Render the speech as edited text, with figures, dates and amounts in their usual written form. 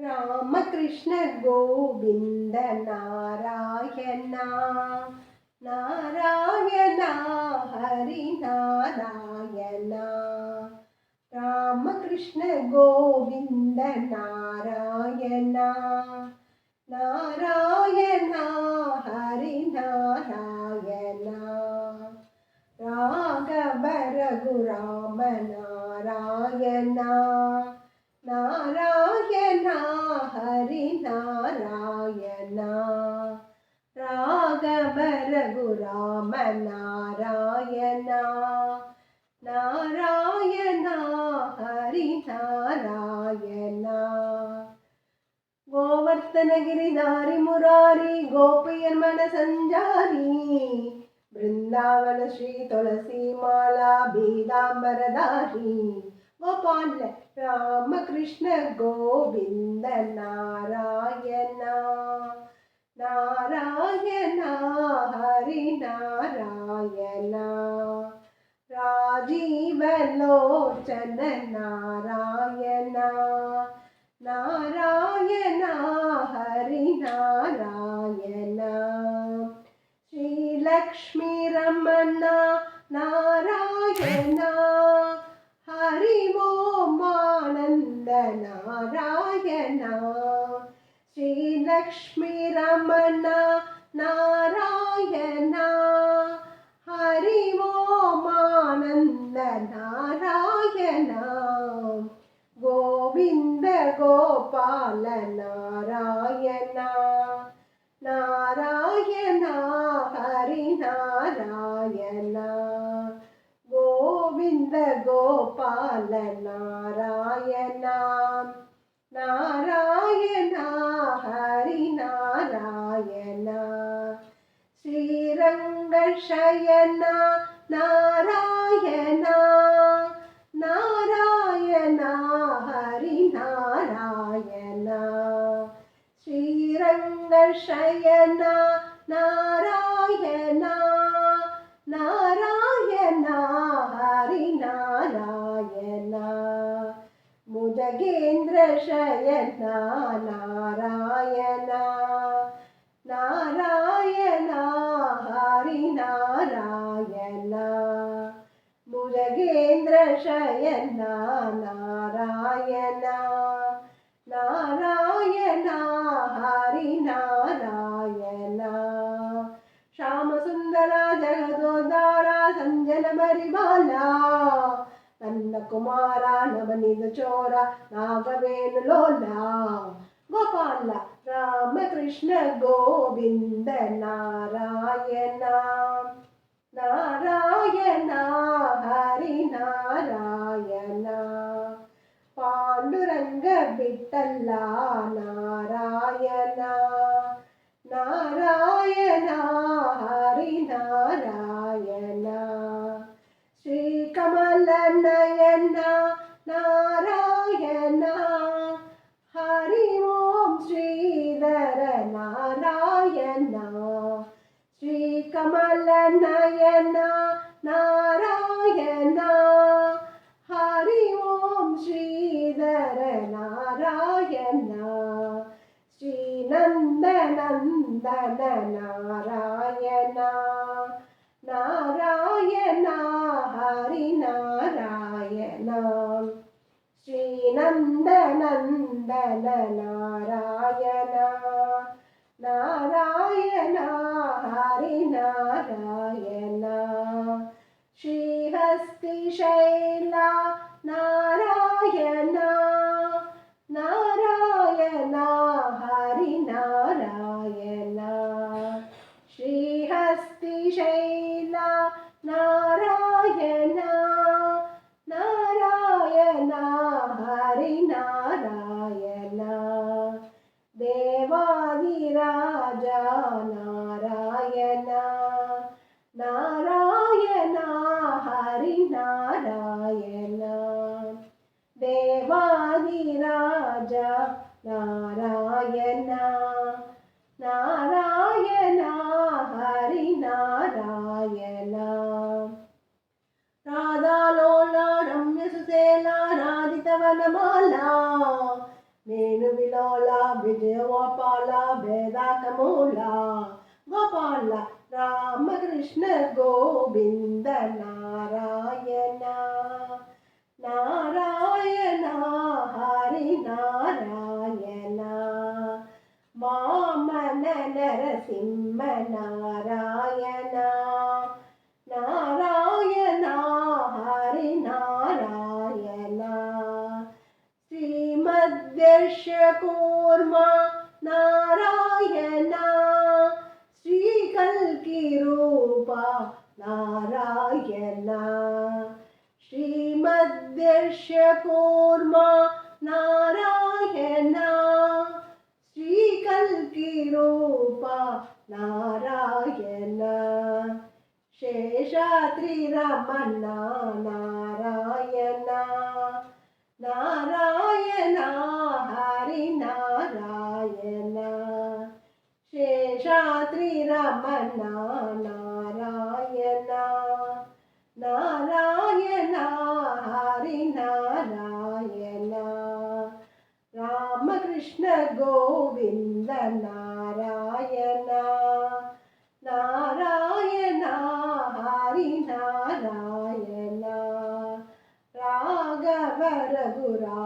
रामकृष्ण गोविंद नारायण नारायण हरि नारायण रामकृष्ण गोविंद नारायण नारायण हरि नारायण राघव रघुराम नारायण नारायण हरि नारायण राघव रघुराम नारायण नारायण हरि नारायण गोवर्धन गिरिधारी मुरारी गोपियर मन संजारी वृंदावन श्री तुलसी माला बीदांबरधारी गोपाल रामकृष्ण गोविंद नारायण नारायण हरि नारायण राजीव लोचन नारायण नारायण हरि नारायण श्री लक्ष्मी रमण नारायण हरि ओम आनंद नारायण श्री लक्ष्मी रमण नारायण हरि ओम आनंद नारायण गोविंद गोपाल नारायण नारायण हरि नारायण गोविंद गोपाल नारायण नारायण हरि नारायण श्रीरंग शयन नारायण नारायण हरि नारायण श्रीरंग शयन नारायण नारायण हरि नारायण मुजगेंद्र शयन नारायण नारायण हरि नारायण मुजगेंद्र शयन नारायण नारायण हरि नारायण श्याम सुंदर जगदोद्धारा संजन परिबाला नंद कुमार नवनीत चोर नागवेणु लोला गोपाल रामकृष्ण गोविंद नारायण नारायण हरि नारायण पांडुरंग विठ्ठला नारायण नारायण हरि नारायण श्री कमल नयन नारायण हरि ओम श्रीधर नारायण श्री कमल नयन नारायण हरि ओम श्रीधर नारायण श्री नंद नंदन नारायण नारायण हरि नारायण श्री नंद नंदन नारायण नारायण हरि नारायण श्रीहस्ति शैला नारायण नारायण हरि नारायण श्रीहस्ति शैला नारायण नारायण हरि नारायण देवादिराज नारायण नारायण हरि नारायण देवादिराज नारायण नारायण हरि नारायण राधा लोला रम्य सुसेला राधित वनमाला వేణువిలోల విజయగోపాల వేదాకమూల గోపాల రామకృష్ణ గోవింద నారాయణ నారాయణ హరి నారాయణ వామన నరసింహ నారాయణ నారాయణ హరి నారాయణ శ్రీమద్యర్షకూర్మ నారాయణ శ్రీకల్కి రూప నారాయణ శ్రీమద్యర్షకూర్మ నారాయణ శ్రీకల్కి రూప నారాయణ శేషాద్రి రమణ నారాయణ నారాయణ హరి నారాయణ శేషాద్రి రమణ నారాయణ నారాయణ హరి నారాయణ రామకృష్ణ గోవింద నారాయణ నారాయణ హరి నారాయణ రాఘవ రఘురా